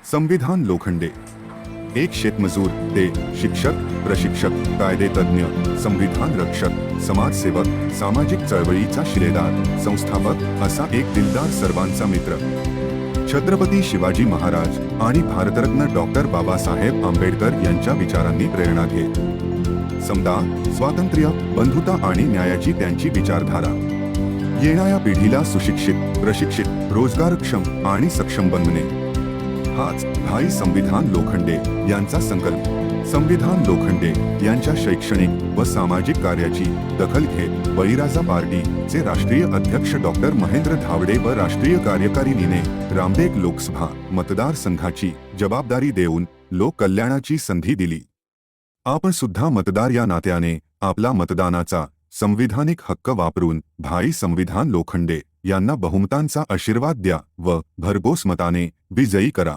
संविधान लोखंडे. एक शेतमजूर ते शिक्षक, प्रशिक्षक, कायदेतज्ञ, संविधान रक्षक, समाजसेवक, सामाजिक चळवळीचा शिलेदार, संस्थापक असा एक दिलदार सर्वांचा मित्र. छत्रपती शिवाजी महाराज आणि भारतरत्न डॉक्टर बाबासाहेब आंबेडकर यांच्या विचारांनी प्रेरणा घेत समता, स्वातंत्र्य, बंधुता आणि न्यायाची त्यांची विचारधारा येणाऱ्या पिढीला सुशिक्षित, प्रशिक्षित, रोजगारक्षम आणि सक्षम बनवणे, हाच भाई संविधान लोखंडे यांचा संकल्प. संविधान लोखंडे यांच्या शैक्षणिक व सामाजिक कार्याची दखल घेत बळीराजा पार्टीचे राष्ट्रीय अध्यक्ष डॉक्टर महेंद्र धावडे व राष्ट्रीय कार्यकारिणीने रामटेक लोकसभा मतदारसंघाची जबाबदारी देऊन लोक कल्याणाची संधी दिली. आपण सुद्धा मतदार या नात्याने आपला मतदानाचा संविधानिक हक्क वापरून भाई संविधान लोखंडे यांना बहुमतांचा आशीर्वाद द्या व भरघोस मताने विजयी करा.